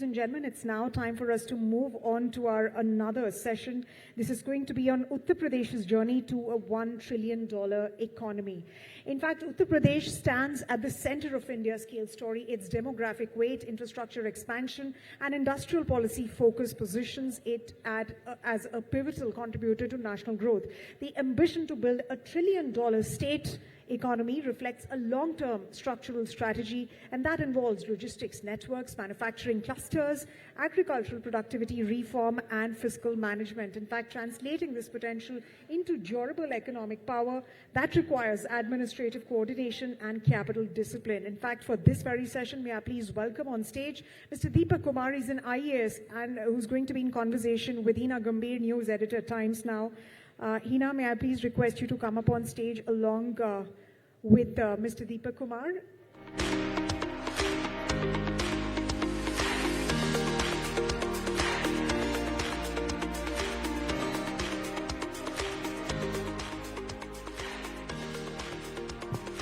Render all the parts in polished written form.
and gentlemen, it's now time for us to move on to our another session. This is going to be on Uttar Pradesh's journey to a $1 trillion economy. In fact, Uttar Pradesh stands at the center of India's scale story. Its demographic weight, infrastructure expansion, and industrial policy focus positions it as a pivotal contributor to national growth. The ambition to build a $1 trillion state economy reflects a long-term structural strategy, and that involves logistics networks, manufacturing clusters, agricultural productivity reform, and fiscal management. In fact, translating this potential into durable economic power, that requires administrative coordination and capital discipline. In fact, for this very session, may I please welcome on stage Mr. Deepak Kumar. He's an IAS and who's going to be in conversation with Hina Gambhir, news editor, Times Now. Hina, may I please request you to come up on stage along with Mr. Deepak Kumar.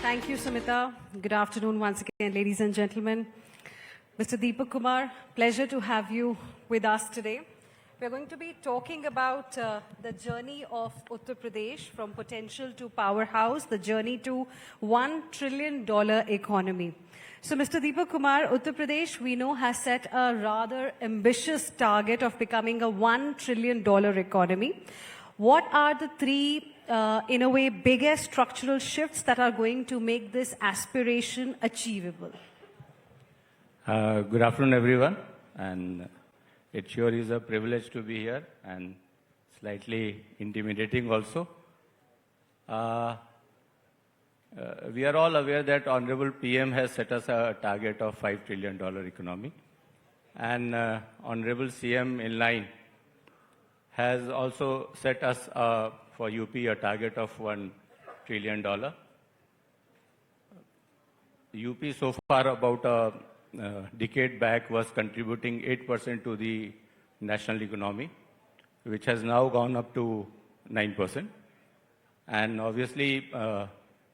Thank you, Samita. Good afternoon once again, ladies and gentlemen. Mr. Deepak Kumar, pleasure to have you with us today. We're going to be talking about the journey of Uttar Pradesh from potential to powerhouse, the journey to $1 trillion economy. So, Mr. Deepak Kumar, Uttar Pradesh, we know, has set a rather ambitious target of becoming a $1 trillion economy. What are the three, in a way, biggest structural shifts that are going to make this aspiration achievable? Good afternoon, everyone. And it sure is a privilege to be here and slightly intimidating also. We are all aware that Honorable PM has set us a target of $5 trillion economy. And Honorable CM in line has also set us for UP a target of $1 trillion. UP so far about a decade back was contributing 8% to the national economy, which has now gone up to 9%. And obviously,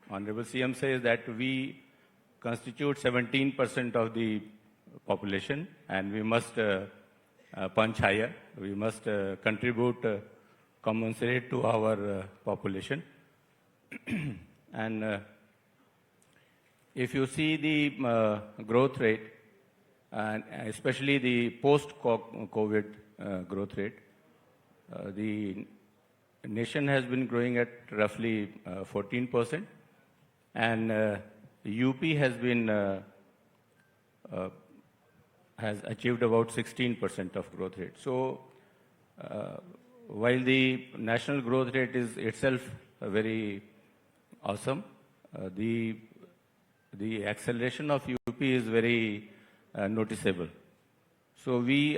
Honorable CM says that we constitute 17% of the population, and we must punch higher. We must contribute commensurate to our population. And if you see the growth rate, and especially the post-COVID growth rate, the nation has been growing at roughly 14%, and UP has achieved about 16% of growth rate. So, while the national growth rate is itself very awesome, the acceleration of UP is very noticeable. So the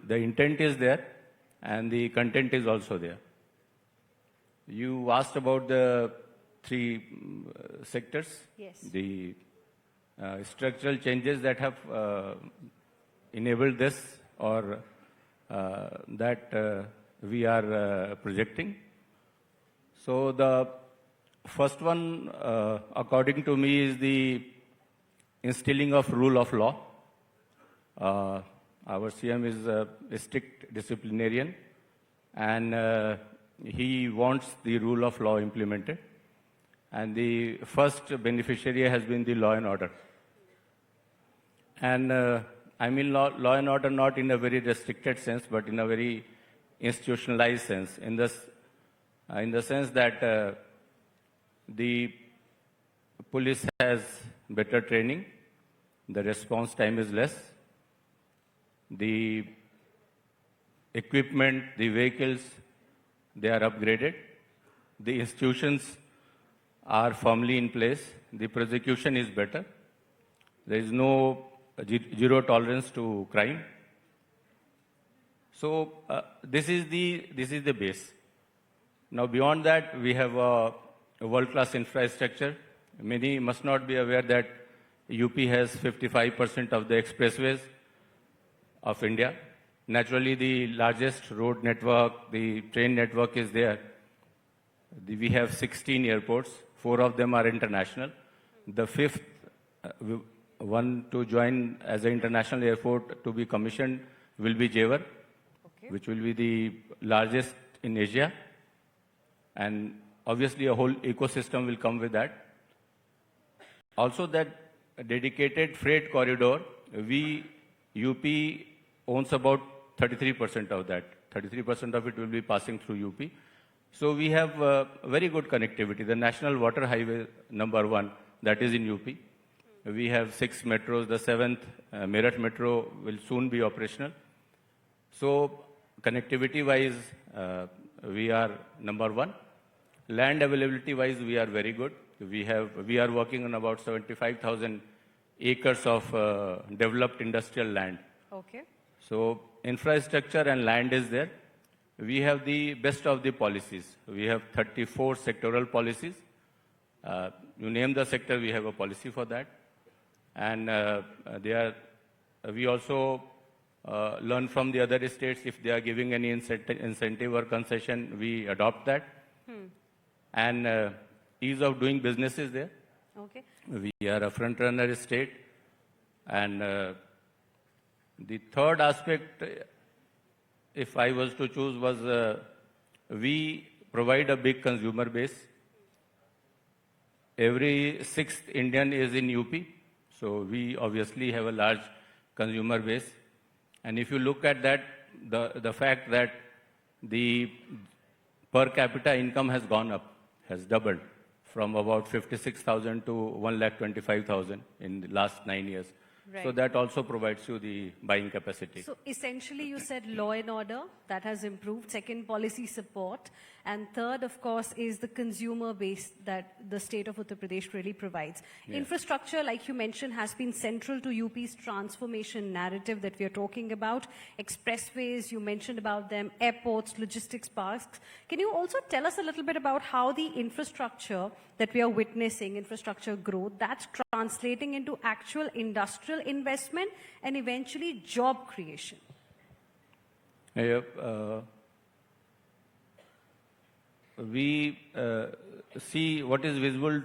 intent is there and the content is also there. You asked about the three sectors. Yes. The structural changes that have enabled this or that we are projecting. So the first one, according to me, is the instilling of rule of law. Our CM is a strict disciplinarian, and he wants the rule of law implemented. And the first beneficiary has been the law and order. And I mean law and order not in a very restricted sense, but in a very institutionalized sense, in the sense that the police has better training, the response time is less, the equipment, the vehicles, they are upgraded, the institutions are firmly in place, the prosecution is better, there is no zero tolerance to crime. So this is the base. Now beyond that, we have a world-class infrastructure. Many must not be aware that UP has 55% of the expressways of India. Naturally, the largest road network, the train network is there. We have 16 airports, 4 of them are international. The fifth one to join as an international airport to be commissioned will be Jewar, Okay. which will be the largest in Asia. And obviously a whole ecosystem will come with that. Also that dedicated freight corridor, UP owns about 33% of that. 33% of it will be passing through UP. So we have very good connectivity. The National Water Highway number 1, that is in UP. We have 6 metros. The 7th Meerut Metro will soon be operational. So connectivity-wise, we are number 1. Land availability-wise, we are very good. We are working on about 75,000 acres of developed industrial land. Okay. So infrastructure and land is there. We have the best of the policies. We have 34 sectoral policies. You name the sector, we have a policy for that. And we also learn from the other states. If they are giving any incentive or concession, we adopt that. And ease of doing business is there. Okay. We are a front-runner state. And the third aspect, if I was to choose, was we provide a big consumer base. Every 6th Indian is in UP. So we obviously have a large consumer base. And if you look at that, the fact that the per capita income has gone up, has doubled from about 56,000 to 1,25,000 in the last 9 years. Right. So that also provides you the buying capacity. So essentially, you said law and order, that has improved. Second, policy support. And third, of course, is the consumer base that the state of Uttar Pradesh really provides. Yeah. Infrastructure, like you mentioned, has been central to UP's transformation narrative that we are talking about. Expressways, you mentioned about them, airports, logistics parks. Can you also tell us a little bit about how the infrastructure that we are witnessing, infrastructure growth, that's translating into actual industrial investment and eventually job creation? We see what is visible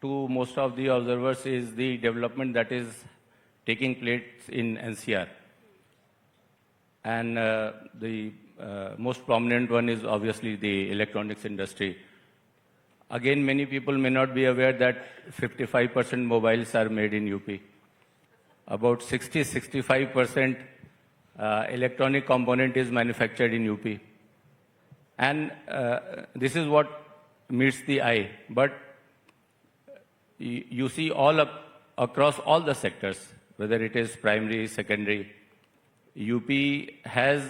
to most of the observers is the development that is taking place in NCR. And the most prominent one is obviously the electronics industry. Again, many people may not be aware that 55% mobiles are made in UP. About 60-65% electronic component is manufactured in UP. And this is what meets the eye. But you see across all the sectors, whether it is primary, secondary, UP has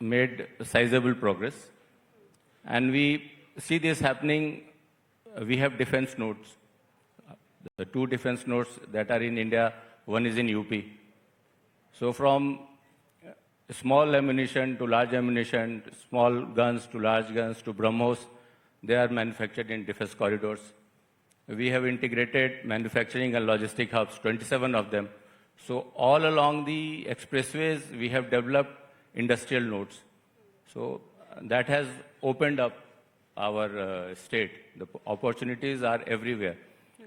made sizable progress. And we see this happening. We have defense nodes. The 2 defense nodes that are in India, one is in UP. So from small ammunition to large ammunition, small guns to large guns to BrahMos, they are manufactured in defense corridors. We have integrated manufacturing and logistic hubs, 27 of them. So all along the expressways, we have developed industrial nodes. So that has opened up our state. The opportunities are everywhere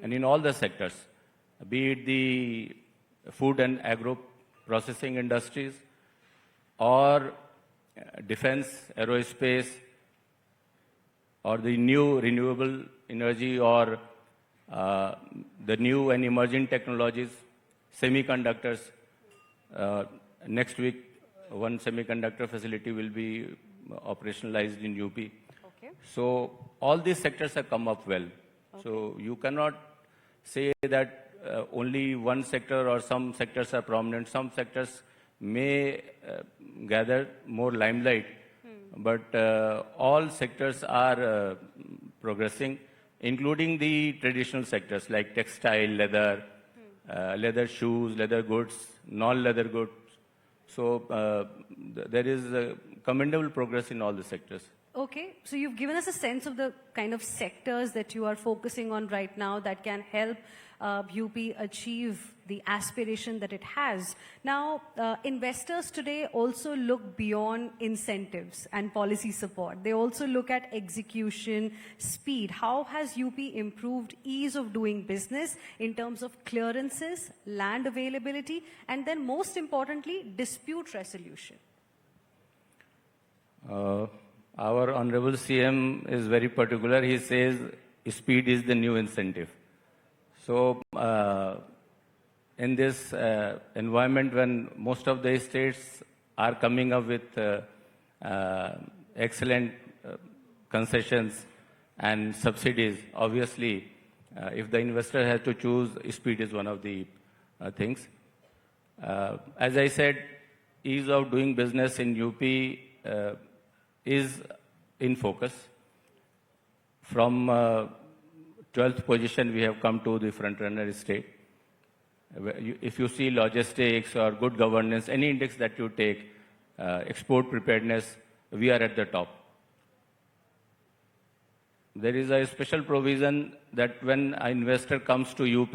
and in all the sectors, be it the food and agro processing industries or defense, aerospace, or the new renewable energy or the new and emerging technologies, semiconductors. Next week, one semiconductor facility will be operationalized in UP. Okay. So all these sectors have come up well. Okay. So you cannot say that only one sector or some sectors are prominent. Some sectors may gather more limelight, but all sectors are progressing, including the traditional sectors like textile, leather, leather shoes, leather goods, non-leather goods. So there is commendable progress in all the sectors. Okay, so you've given us a sense of the kind of sectors that you are focusing on right now that can help UP achieve the aspiration that it has. Now, investors today also look beyond incentives and policy support. They also look at execution, speed. How has UP improved ease of doing business in terms of clearances, land availability, and then most importantly, dispute resolution? Our Honorable CM is very particular. He says speed is the new incentive. So, in this environment when most of the states are coming up with excellent concessions and subsidies, obviously, if the investor has to choose, speed is one of the things. As I said, ease of doing business in UP is in focus. From 12th position, we have come to the front-runner state. If you see logistics or good governance, any index that you take, export preparedness, we are at the top. There is a special provision that when an investor comes to UP,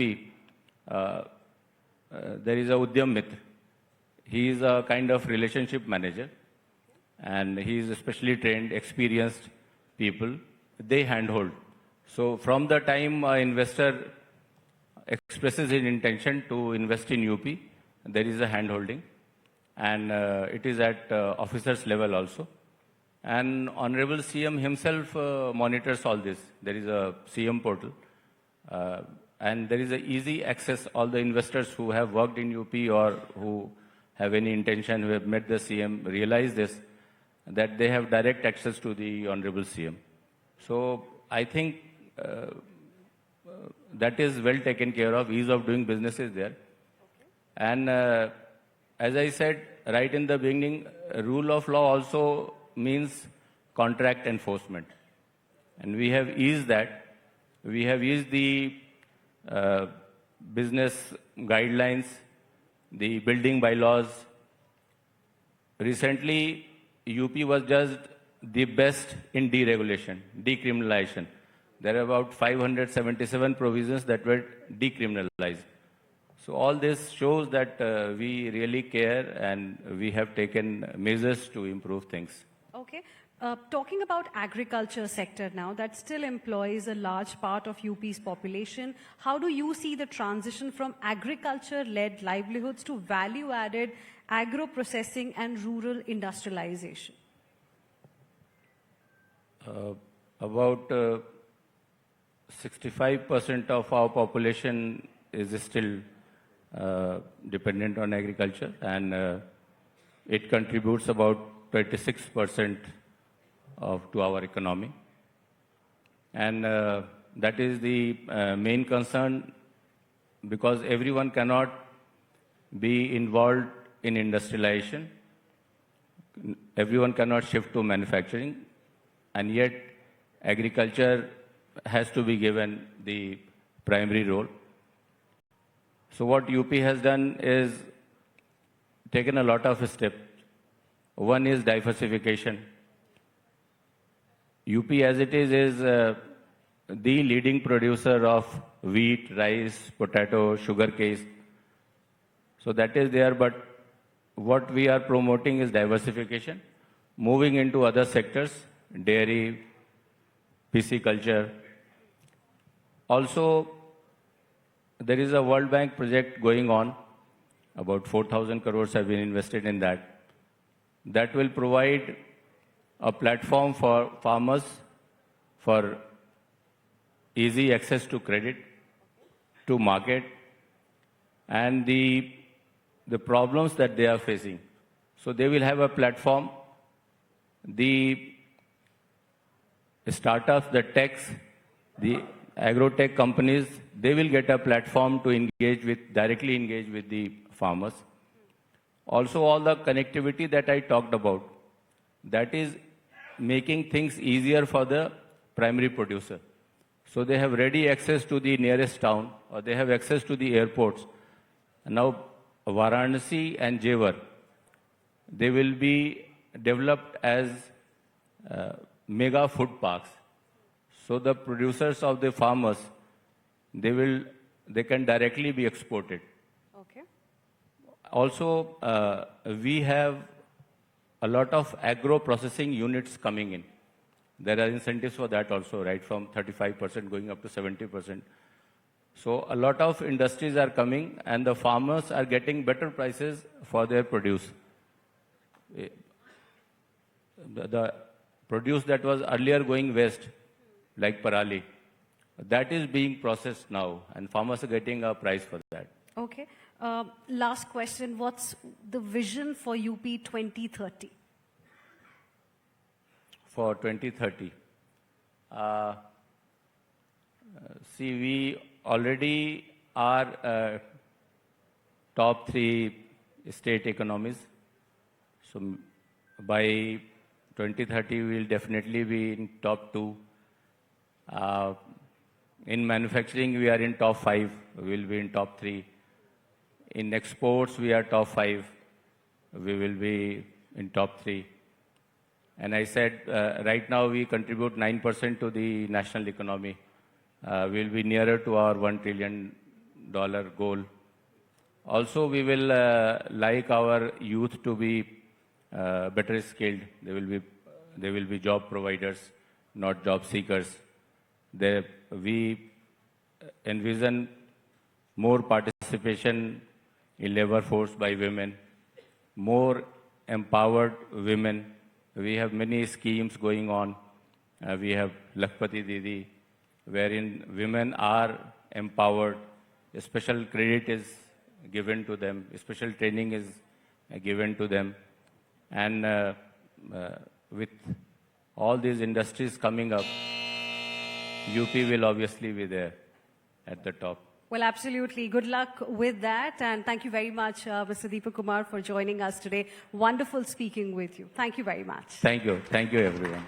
there is a Udyam Mitra. He is a kind of relationship manager, and he is specially trained, experienced people. They handhold. So from the time an investor expresses his intention to invest in UP, there is a handholding, and it is at officers level also. And Honorable CM himself monitors all this. There is a CM portal, and there is a easy access. All the investors who have worked in UP or who have any intention, who have met the CM, realize this, that they have direct access to the Honorable CM. So I think that is well taken care of. Ease of doing business is there. Okay. And as I said right in the beginning, rule of law also means contract enforcement. And we have eased that. We have eased the business guidelines, the building bylaws. Recently, UP was judged the best in deregulation, decriminalization. There are about 577 provisions that were decriminalized. So all this shows that we really care and we have taken measures to improve things. Okay. Talking about agriculture sector now, that still employs a large part of UP's population. How do you see the transition from agriculture-led livelihoods to value-added agro-processing and rural industrialization? About 65% of our population is still dependent on agriculture, and it contributes about 26% to our economy. And that is the main concern, because everyone cannot be involved in industrialization. Everyone cannot shift to manufacturing, and yet agriculture has to be given the primary role. So what UP has done is taken a lot of steps. One is diversification. UP as it is the leading producer of wheat, rice, potato, sugarcane. So that is there, but what we are promoting is diversification, moving into other sectors, dairy, pisciculture. Also, there is a World Bank project going on. About 4,000 crores have been invested in that. That will provide a platform for farmers for easy access to credit, to market, and the problems that they are facing. So they will have a platform. The startups, the techs, the agro-tech companies, they will get a platform to directly engage with the farmers. Also, all the connectivity that I talked about, that is making things easier for the primary producer. So they have ready access to the nearest town, or they have access to the airports. Now, Varanasi and Jewar, they will be developed as mega food parks. So the producers of the farmers, they will they can directly be exported. Okay. Also, we have a lot of agro processing units coming in. There are incentives for that also, right, from 35% going up to 70%. So a lot of industries are coming and the farmers are getting better prices for their produce. The produce that was earlier going west, like parali, that is being processed now and farmers are getting a price for that. Okay. Last question. What's the vision for UP 2030? For 2030. See, we already are top 3 state economies. So by 2030, we will definitely be in top 2. In manufacturing, we are in top 5. We will be in top 3. In exports, we are top 5. We will be in top 3. And I said, right now we contribute 9% to the national economy. We'll be nearer to our $1 trillion goal. Also, we will like our youth to be better skilled. They will be job providers, not job seekers. We envision more participation in labor force by women, more empowered women. We have many schemes going on. We have Lakhpati Didi, wherein women are empowered. A special credit is given to them. A special training is given to them. And with all these industries coming up, UP will obviously be there at the top. Well, absolutely. Good luck with that. And thank you very much, Mr. Deepak Kumar, for joining us today. Wonderful speaking with you. Thank you very much. Thank you. Thank you, everyone.